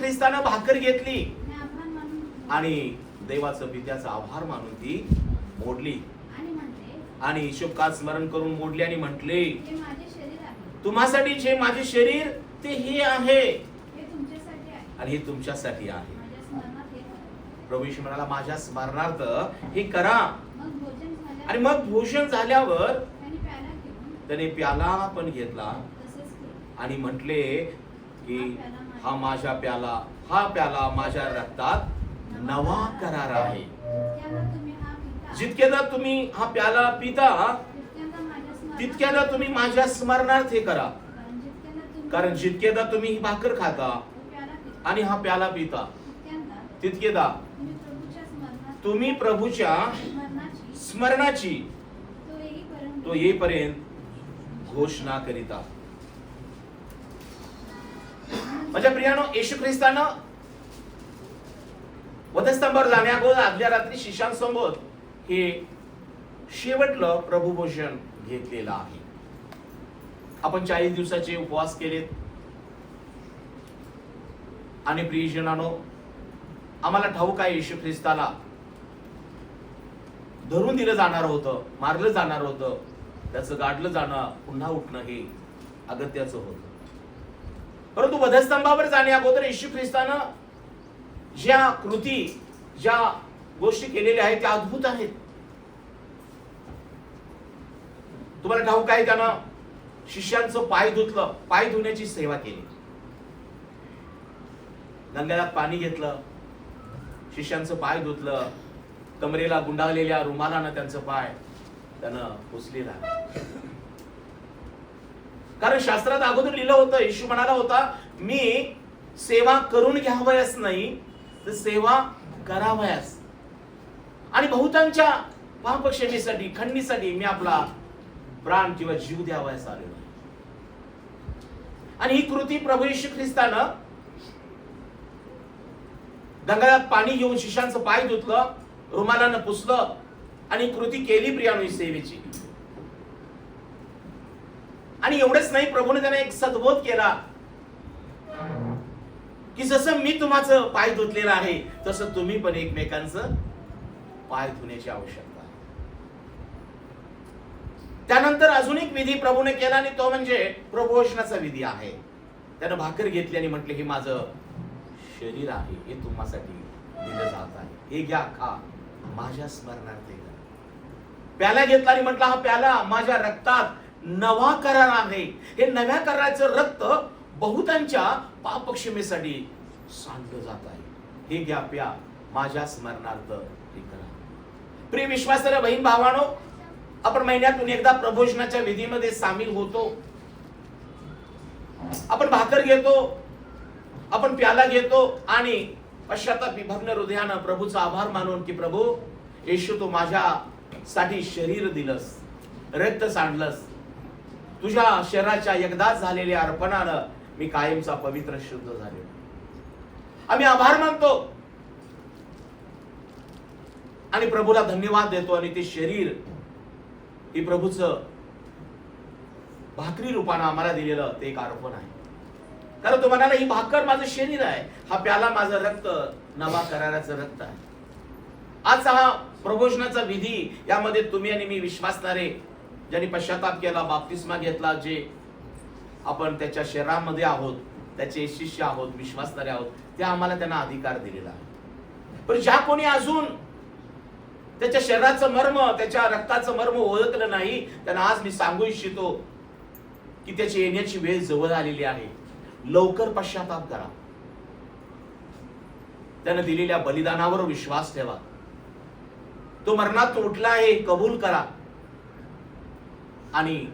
ख्रिस्तानं भाकर घेतली आणि देवाचं पित्याचा आभार मानून ती मोडली आणि ईशोकात स्मरण करून मोडली आणि म्हटले, तुम्हासाठी जे माझे शरीर ते हे आहे आणि हे तुमच्यासाठी आहे. प्रभू येशू म्हणाला, माझ्या स्मरणार्थ हे करा. आणि मग भोजन झाल्यावर त्याने प्याला पण घेतला आणि म्हटले की हा माझा प्याला, हा प्याला माझ्या रक्तात नवा करार आहे. जितक्यादा तुम्ही हा प्याला पिता तितक्यादा तुम्ही माझ्या स्मरणार्थ हे करा. कारण जितक्यादा तुम्ही ही भाकर खाता आणि हा प्याला पिता तितकेदा तुम्ही प्रभूच्या स्मरणाची तो येईपर्यंत घोषणा करीता. माझ्या प्रियानो, येशू ख्रिस्तानं वधस्तंभावर जाण्याअगोदर आदल्या रात्री शिष्यांसमोर हे शेवटलं प्रभू भोजन घेतलेलं आहे. आपण 40 दिवसाचे उपवास केलेत आणि प्रियजनांनो, आम्हाला ठाऊक आहे येशू ख्रिस्ताला धरून दिलं जाणार होतं, मारलं जाणार होतं, त्याचं गाडलं जाणं, पुन्हा उठणं हे अगत्याचं होतं. परंतु वधस्तंभावर जाण्या अगोदर येशू ख्रिस्तानं ज्या कृती, ज्या गोष्टी केलेल्या आहेत त्या अद्भुत आहेत. तुम्हाला ठाऊक आहे, त्यानं शिष्यांचं पाय धुतलं, पाय धुण्याची सेवा केली. गंगाळ्यात पाणी घेतलं, शिष्यांचं पाय धुतलं, कमरेला गुंडाळलेल्या रुमालानं त्यांचं पाय त्यानं पुसलेला. कारण शास्त्रात अगोदर लिहिलं होतं, येशू म्हणाला होता, मी सेवा करून घ्यावयास नाही तर सेवा करावयास, आणि बहुतांच्या पापक्षमेसाठी, खंडणीसाठी मी आपला प्राण किंवा जीव द्यावयास आलेलो आहे. आणि ही कृती प्रभू येशू ख्रिस्तानं गंगाळ्यात पाणी घेऊन शिष्यांचं पाय धुतलं, रुमालानं पुसलं आणि कृती केली प्रियानो सेवेची. आणि एवढेच नाही, प्रभूने त्यांना एक सद्बोध केला की जसं मी तुम्हाचं पाय धुतलेलं आहे तसं तुम्ही पण एकमेकांचं पाय धुण्याची आवश्यकता आहे. त्यानंतर अजून एक विधी प्रभूने केला आणि तो म्हणजे प्रभुभोजनाचा विधी आहे. त्यानं भाकर घेतली आणि म्हटले, हे माझं शरीर आहे, हे तुम्हासाठी दिलं जात आहे, हे घ्या, खा, माझ्या स्मरणार्थ करा. प्याला घेतला आणि म्हटला, हा प्याला माझ्या रक्तात नवा करार आहे, हे नव्या कराराचं रक्त बहुतांच्या पापक्षमेसाठी सांडलं जात आहे, हे घ्या, प्या, माझ्या स्मरणार्थ हे करा. प्रिय विश्वासार्ह बहीण भावानो, आपण महिन्यातून एकदा प्रभोजनाच्या विधीमध्ये सामील होतो. आपण भाकर घेतो, आपण प्याला घेतो आणि पश्चाताप विभग्न हृदयानं प्रभूचा आभार मानून की प्रभू येशू, तू माझ्यासाठी शरीर दिलंस, रक्त सांडलंस, तुझ्या शरीराच्या एकदाच झालेल्या अर्पणानं मी कायमचा पवित्र शुद्ध झालो. आम्ही आभार मानतो आणि प्रभूला धन्यवाद देतो. आणि ते शरीर हे प्रभूचं भाकरी रूपानं आम्हाला दिलेलं ते एक अर्पण आहे. कारण तो म्हणाला, ही भाकर माझं शरीर आहे, हा प्याला माझं रक्त, नवा कराराचं रक्त आहे. आजचा हा प्रभोजनाचा विधी, यामध्ये तुम्ही आणि मी विश्वासणारे ज्यांनी पश्चाताप केला, बाप्तिस्मा घेतला, जे आपण त्याच्या शरीरामध्ये आहोत, त्याचे शिष्य आहोत, विश्वासणारे आहोत, ते आम्हाला त्यांना अधिकार दिलेला आहे. पण ज्या कोणी अजून त्याच्या शरीराचं मर्म, त्याच्या रक्ताचं मर्म ओळखलं नाही, त्यांना आज मी सांगू इच्छितो की त्याची येण्याची वेळ जवळ आलेली आहे. लवकर पश्चाताप करा, त्याने दिलेल्या बलिदानावर विश्वास ठेवा, तो मरणात उठला आहे कबूल करा आणि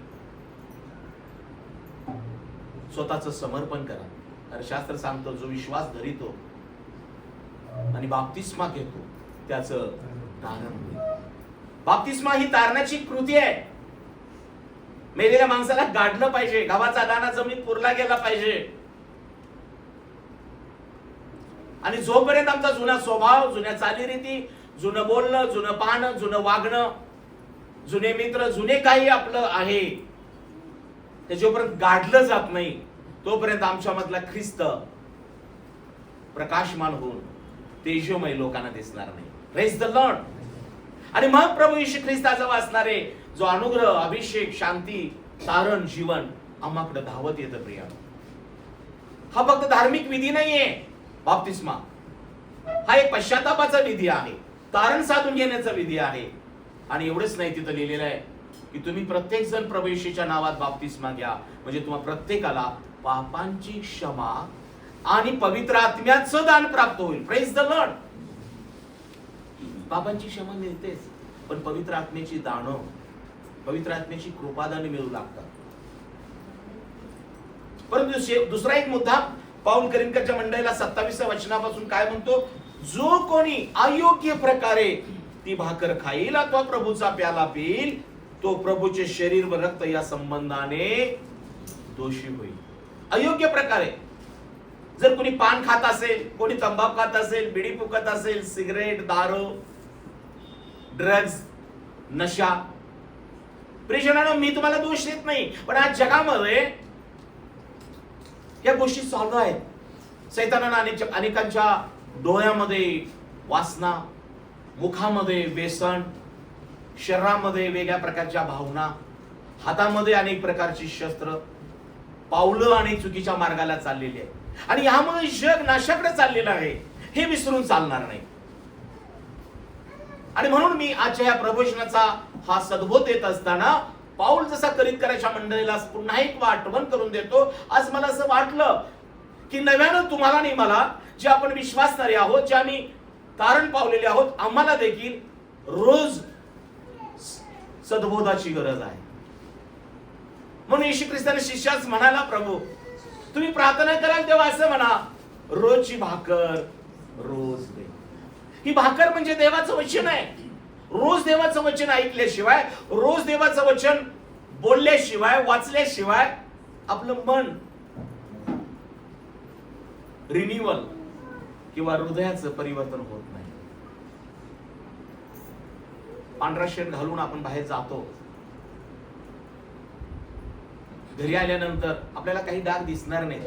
स्वतःचं समर्पण करा. कारण शास्त्र सांगतो, जो विश्वास धरितो आणि बाप्तिस्मा घेतो त्याचं तारण होईल. बाप्तिस्मा ही तारणाची कृती आहे. मेलेल्या माणसाला गाडलं पाहिजे, गावाचा दाना जमिनीत पुरला गेला पाहिजे. आणि जोपर्यंत आमचा जुना स्वभाव, जुन्या चालीरीती, जुनं बोलणं, जुनं पाहणं, जुनं वागणं, जुने मित्र, जुने काही आपलं आहे, ते जोपर्यंत गाडलं जात नाही तोपर्यंत आमच्या मधला ख्रिस्त प्रकाशमान होऊन तेजोमय लोकांना दिसणार नाही. Praise the Lord. आणि मग प्रभू येशू ख्रिस्ताचा वाचणारे जो अनुग्रह, अभिषेक, शांती, तारण, जीवन आम्हाकडे धावत येतं. प्रिया, हा फक्त धार्मिक विधी नाहीये. बाप्तिस्मा हा एक पश्चातापाचा विधी आहे, तारण साधून घेण्याचा विधी आहे. आणि एवढंच नाही, तिथं लिहिलेलं आहे की तुम्ही प्रत्येक जण प्रभू येशूच्या नावात बाप्तिस्मा घ्या, म्हणजे तुम्हा प्रत्येकाला पापांची क्षमा आणि पवित्र आत्म्याचं दान प्राप्त होईल. Praise the Lord. पापांची क्षमा मिळतेच, पण पवित्र आत्म्याची दानं, पवित्र आत्म्याची कृपादाने मिळू लागतात. परंतु दुसरा एक मुद्दा पाऊल करिंदकरच्या मंडळीला 27व्या वचनापासून काय म्हणतो? जो कोणी अयोग्य प्रकारे ती भाकर खाईल अथवा प्रभूचा प्याला पिईल, तो प्रभूचे शरीर व रक्त या संबंधाने दोषी होईल. अयोग्य प्रकारे जर कोणी पान खात असेल, कोणी तंबाखू खात असेल, बिडी फुकत असेल, सिगरेट, दारू, ड्रग्ज, नशा, प्रियजनांनो, मी तुम्हाला दोष देत नाही, पण आज जगामध्ये या गोष्टी चालू आहेत. सैतानाने अनेकांच्या डोळ्यामध्ये वासना, मुखामध्ये व्यसन, शरीरामध्ये वेगळ्या प्रकारच्या भावना, हातामध्ये अनेक प्रकारची शस्त्र, पावलं आणि चुकीच्या मार्गाला चाललेली आहे. आणि यामुळे जग नाशाकडे चाललेलं आहे, हे विसरून चालणार नाही. आणि म्हणून मी आजच्या या प्रबोधनाचा हा सद्बोध देत असताना पाऊल जसा करिंदकराच्या मंडळीला पुन्हा एक आठवण करून देतो. आज मला असं वाटलं की नव्यानं तुम्हाला आणि मला, जे आपण विश्वासणारे आहोत, जे आम्ही तारण पावलेले आहोत, आम्हाला देखील रोज सद्बोधाची गरज आहे. म्हणून येशू ख्रिस्ताने शिष्यास म्हणाला, प्रभू तुम्ही प्रार्थना कराल तेव्हा असं म्हणा, रोजची भाकर रोज दे. ही भाकर म्हणजे देवाचं वचन आहे. रोज देवाचं वचन ऐकल्याशिवाय, रोज देवाचं वचन बोलल्याशिवाय, वाचल्याशिवाय आपलं मन रिन्युअल किंवा हृदयाचं परिवर्तन होत नाही. पांढरा शर्ट घालून आपण बाहेर जातो, घरी आल्यानंतर आपल्याला काही डाग दिसणार नाही,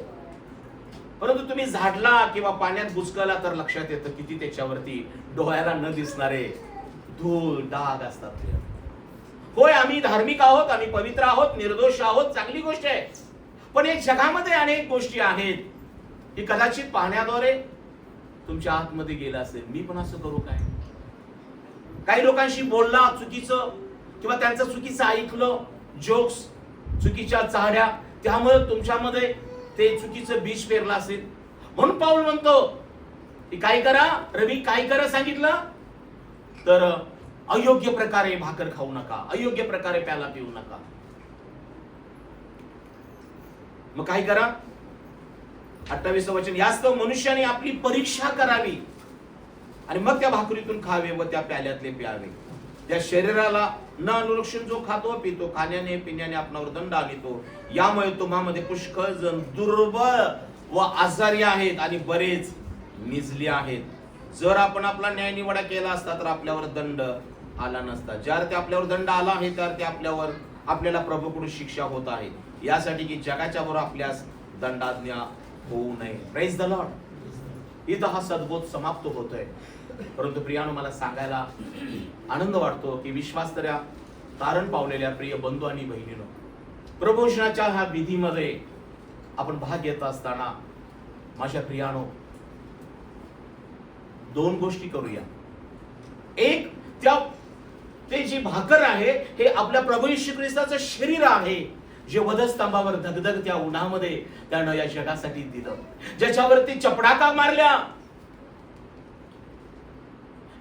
परंतु तुम्ही झाडला किंवा पाण्यात बुचकला तर लक्षात येतं किती त्याच्यावरती डोळ्याला न दिसणारे धूळ, डाग असतात. होय, आम्ही धार्मिक आहोत, आम्ही पवित्र आहोत, निर्दोष आहोत, चांगली गोष्ट आहे. पण या जगामध्ये अनेक गोष्टी आहेत की कदाचित पाहण्याद्वारे तुमच्या आतमध्ये गेला असेल. मी पण असं करू काय? काही लोकांशी बोलला चुकीचं, किंवा त्यांचं चुकीचं ऐकलं, जोक्स, चुकीच्या चाहड्या, त्यामुळे तुमच्यामध्ये ते चुकीचं बीज पेरलं असेल. म्हणून पाऊल म्हणतो की काय करा? रवी काय करा सांगितलं? तर अयोग्य प्रकारे भाकर खाऊ नका, अयोग्य प्रकारे प्याला पिऊ नका. मग काय करा? 28वं वचन, यास्तव मनुष्याने आपली परीक्षा करावी आणि मग त्या भाकरीतून खावे व त्या प्याल्यातले प्यावे. त्या शरीराला न अनुरक्षण जो खातो पितो, खाण्याने पिण्याने आपणावर दंड आणतो. यामुळे तुम्हामध्ये पुष्कळ जण दुर्बळ व आजारी आहेत आणि बरेच निजले आहेत. जर आपण आपला न्याय निवाडा केला असता तर आपल्यावर दंड आला नसता. ज्यावर ते आपल्यावर दंड आला आहे त्यावर ते आपल्याला प्रभूकडून शिक्षा होत आहे, यासाठी की जगाच्या बरोबर आपल्यास दंडाज्ञा होऊ नये. Praise the Lord. इथं हा सद्बोध समाप्त होतोय. परंतु प्रियानो, मला सांगायला आनंद वाटतो की विश्वासतऱ्या तारण पावलेल्या प्रिय बंधू आणि बहिणीनो, प्रबोधनाच्या ह्या विधीमध्ये आपण भाग घेत असताना माझ्या प्रियानो, दोन गोष्टी करूया. एक, ते जी भाकर आहे हे आपल्या प्रभू येशू ख्रिस्ताचं शरीर आहे, जे वधस्तंभावर धगधगत्या उन्हामध्ये त्यानं या जगासाठी दिलं, ज्याच्यावरती चपडाका मारल्या,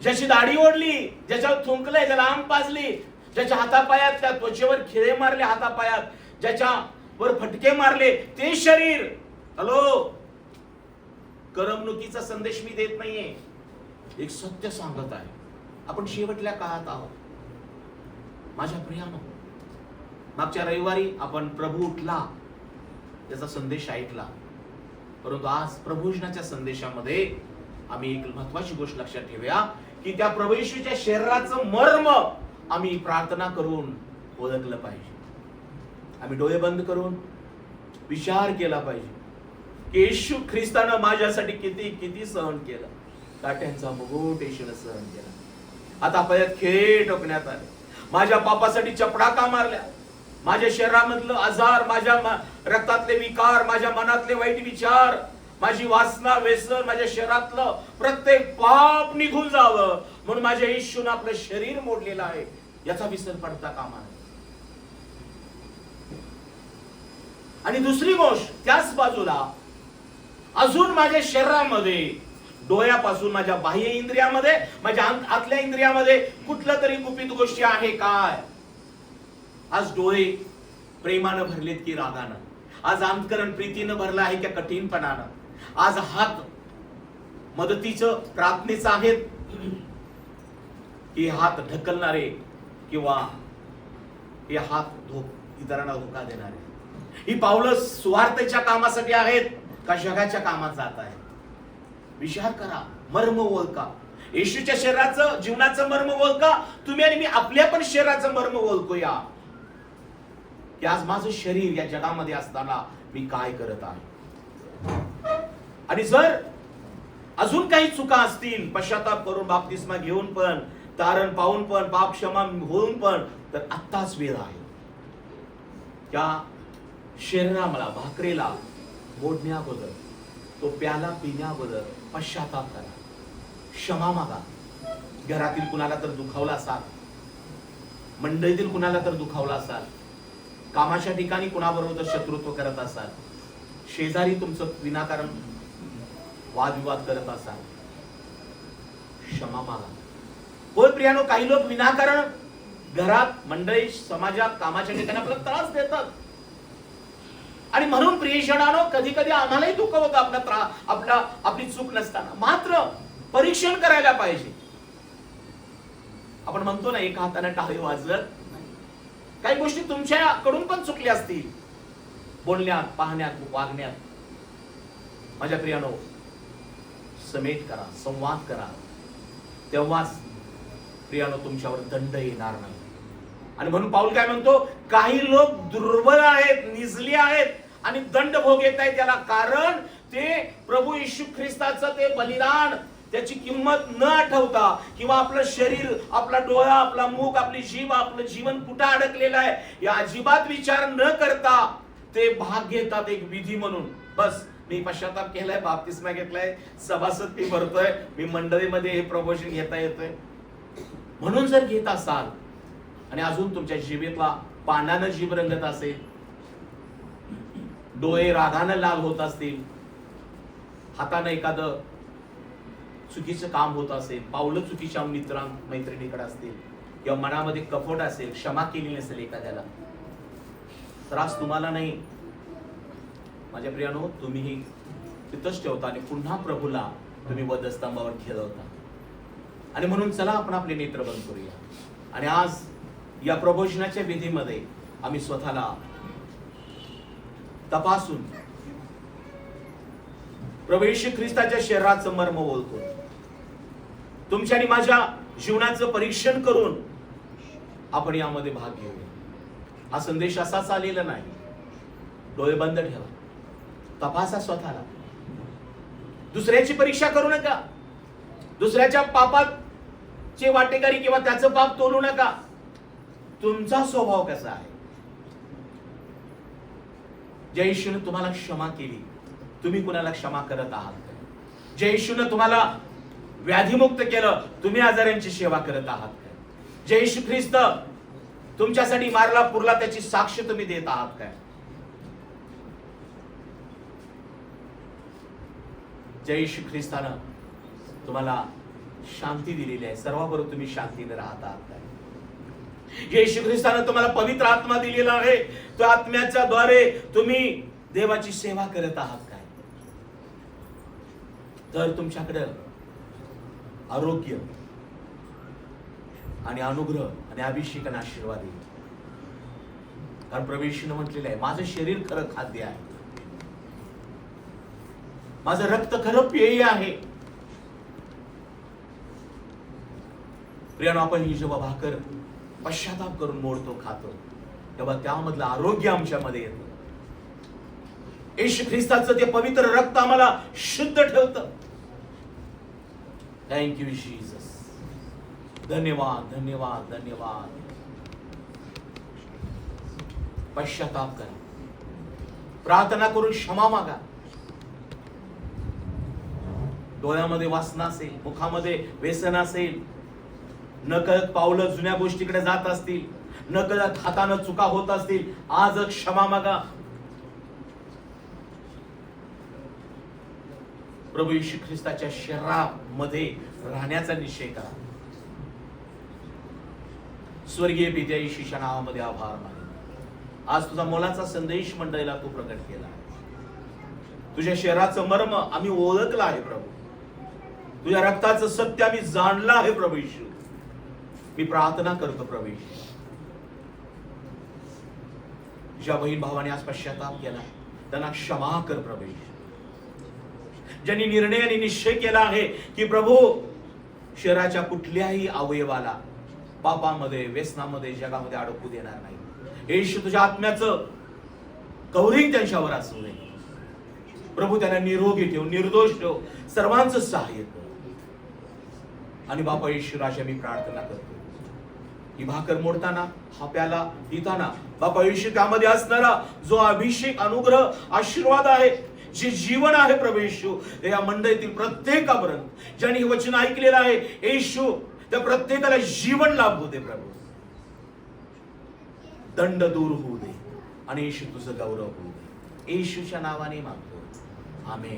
ज्याची दाढी ओढली, ज्याच्यावर थुंकले, ज्याला आम पाजली, ज्याच्या हातापायात त्या त्वचेवर खिळे मारले, हातापायात ज्याच्यावर फटके मारले, ते शरीर. हॅलो, करमणुकीचा संदेश मी देत नाहीये, एक सत्य सांगत आहे. आपण शेवटल्या काळात आहोत माझ्या प्रियानो. मागच्या रविवारी आपण प्रभू उठला त्याचा संदेश ऐकला, परंतु आज प्रभूजनाच्या संदेशामध्ये आम्ही एक महत्वाची गोष्ट लक्षात ठेवूया की त्या प्रभू येशूच्या शरीराचं मर्म आम्ही प्रार्थना करून ओळखलं पाहिजे. आम्ही डोळे बंद करून विचार केला पाहिजे की येशू ख्रिस्तानं माझ्यासाठी किती किती सहन केलं. काट्यांचा मुकुट येशूने सहन केला. आता पायात खेळ टोकण्यात आले, माझ्या पापासाठी चपडाका मारल्या, माझ्या शरीरामधलं आजार, माझ्या रक्तातले विकार, माझ्या मनातले वाईट विचार, माझी वासना, व्यसन, माझ्या शरीरातलं प्रत्येक पाप निघून जावं म्हणून माझ्या येशूने आपलं शरीर मोडलेलं आहे याचा विसर पडता कामा नये. आणि दुसरी गोष्ट, त्याच बाजूला अजून माझ्या शरीरामध्ये, डोळ्यापासून माझ्या बाह्य इंद्रियामध्ये, माझ्या आतल्या इंद्रियामध्ये कुठलं तरी गुपित गोष्टी आहे काय? आज डोळे प्रेमानं भरलेत की रागानं? आज अंतकरण प्रीतीनं भरलं आहे की कठीणपणानं? आज हात मदतीचं प्रार्थनेचं आहेत की हात ढकलणारे किंवा हे हात इतरांना धोका देणारे? ही पावलं स्वार्थाच्या कामासाठी आहेत का जगाच्या कामात जात आहे? विचार करा, मर्म ओळखा. येशूच्या शरीराचं, जीवनाचं मर्म ओळखा. तुम्ही आणि मी आपल्या पण शरीराचं मर्म ओळखूया की आज माझं शरीर या जगामध्ये असताना मी काय करत आहे. आणि जर अजून काही चुका असतील, पश्चाताप करून बाप्तिस्मा घेऊन पण, तारण पाहून पण, पाप क्षमा होऊन पण, तर आत्ताच वेळ आहे. त्या शरीराला, भाकरीला मोडण्याबद्दल, तो प्याला पिण्याबद्दल पश्चाताप करा, क्षमा मागा. घरातील कुणाला तर दुखावला असाल, मंडळीतील कुणाला तर दुखावला असाल, कामाच्या ठिकाणी कुणाबरोबर शत्रुत्व करत असाल, शेजारी तुमचं विनाकारण वादविवाद करत असाल, क्षमा मागा. होय प्रियानो, काही लोक विनाकारण घरात, मंडळी, समाजात, कामाच्या ठिकाणी आपल्याला त्रास देतात. आणि म्हणून प्रियजनानो, कधी कधी आम्हालाही दुःख होतं आपली चूक नसताना. मात्र परीक्षण करायला पाहिजे. आपण म्हणतो ना, एका हाताने टाळी वाजत. काही गोष्टी तुमच्याकडून पण चुकल्या असतील, बोलण्यात, पाहण्यात, वागण्यात. माझ्या प्रियानो, समेट करा, संवाद करा, तेव्हाच प्रियानो तुमच्यावर दंड येणार नाही. आणि म्हणून पाऊल काय म्हणतो, काही लोक दुर्बल आहेत, निजली आहेत आणि दंड भोगत आहेत. त्याला कारण ते प्रभू येशू ख्रिस्ताचं ते बलिदान, त्याची किंमत न आठवता, किंवा आपलं शरीर, आपला डोळा, आपला मुख, आपली जीभ, आपलं जीवन कुठं अडकलेलं आहे या अजिबात विचार न करता ते भाग घेतात एक विधी म्हणून. बस मी पश्चाताप केलाय, बाप्तिस्मा घेतलाय, सभासद मी भरतोय, मी मंडळीमध्ये हे प्रमोशन घेता येतोय म्हणून जर घेत असाल आणि अजून तुमच्या जिभेतला पानानं जीभ रंगत असेल, डोळे रागानं लाल होत असतील, हातानं एखादं चुकीचं काम होत असेल, पावलं चुकीच्या मैत्रिणीकडे असतील, किंवा मनामध्ये कपट असेल, क्षमा केली नसेल एखाद्याला, त्रास तुम्हाला नाही माझ्या प्रियानो, तुम्ही तिथंच ठेवता आणि पुन्हा प्रभूला तुम्ही वधस्तंभावर खेळवता. आणि म्हणून चला आपण आपले नेत्र बंद करूया आणि आज या प्रबोधनाच्या विधीमध्ये आम्ही स्वतःला तपासून प्रभू येशू ख्रिस्ताच्या शरीराचं मर्म ओळखून, तुमच्या आणि माझ्या जीवनाचं परीक्षण करून आपण यामध्ये भाग घेऊया. हा संदेश असाच आलेला नाही. डोळे बंद ठेवा, तपासा स्वतःला. दुसऱ्याची परीक्षा करू नका, दुसऱ्याच्या पापाचे वाटेकरी किंवा त्याचं पाप तोलू नका. तुमचा स्वभाव कसा आहे? ज्या येशूने तुम्हाला क्षमा केली, तुम्ही कुणाला क्षमा करत आहात? ज्या येशूने तुम्हाला व्याधीमुक्त केलं, तुम्ही आजारांची सेवा करत आहात? जे येशू ख्रिस्त तुमच्यासाठी मारला पुरला, त्याची साक्ष तुम्ही देत आहात काय? जे येशू ख्रिस्तानं तुम्हाला शांती दिलेली आहे, सर्वाबरोबर तुम्ही शांतीने राहत आहात काय? येशू ख्रिस्तानं तुम्हाला पवित्र आत्मा दिलेला आहे, त्या आत्म्याच्या द्वारे तुम्ही देवाची सेवा करत आहात काय? तर तुमच्याकडे आरोग्य आणि अनुग्रह आणि अभिषेक आणि आशीर्वाद येईल. कारण प्रभू येशूने म्हटलेलं आहे, माझं शरीर खरं खाद्य आहे, माझं रक्त खरं पेय आहे. प्रियानो, आपण ही जेव्हा भाकर पश्चाताप करून मोडतो, खातो, तेव्हा त्यामधलं आरोग्य आमच्यामध्ये येतं. येशू ख्रिस्ताचं ते पवित्र रक्त आम्हाला शुद्ध ठेवतं. Thank you Jesus. धन्यवाद धन्यवाद धन्यवाद. पश्चाताप करा, प्रार्थना करून क्षमा मागा. डोळ्यामध्ये वासना असेल, मुखामध्ये व्यसन असेल, नकळत पावलं जुन्या गोष्टीकडे जात असतील, नकळत हातानं चुका होत असतील, आज क्षमा मागा. प्रभू येशू ख्रिस्ताच्या शरीरामध्ये राहण्याचा निश्चय करा. स्वर्गीय पित्या, येशूच्या नावामध्ये आभार माने. आज तुझा मोलाचा संदेश मंडळीला तू प्रकट केला. तुझ्या शरीराचं मर्म आम्ही ओळखलं आहे प्रभू. तुझ्या रक्ताचं सत्य आम्ही जाणलं आहे प्रभू येशू. मी प्रार्थना करतो प्रभू येशू, ज्या बहीण भावाने आज पश्चाताप केला त्यांना क्षमा कर प्रभू येशू. ज्यांनी निर्णय आणि निश्चय केला आहे की प्रभू शरीराच्या कुठल्याही अवयवाला पापामध्ये, व्यसनामध्ये, जगामध्ये अडकू देणार नाही. येशू तुझ्या आत्म्याचं कवरिंग त्यांच्यावर असू दे प्रभू. त्यांना निरोगी ठेव, निर्दोष ठेव, सर्वांचं सहाय्य कर. आणि बापा येशू राजा, मी प्रार्थना करतो ही भाकर मोडताना, हा प्याला पिताना बापा येशू त्यामध्ये असणारा जो अभिषेक, अनुग्रह, आशीर्वाद आहे, जे जीवन आहे प्रभू येशू, या मंडळीतील प्रत्येकापर्यंत ज्यांनी हे वचन ऐकलेलं आहे येशू, त्या प्रत्येकाला जीवन लाभू दे प्रभू. दंड दूर होऊ दे आणि येशू तुझं गौरव होऊ दे. येशूच्या नावाने मागतो, आमेन.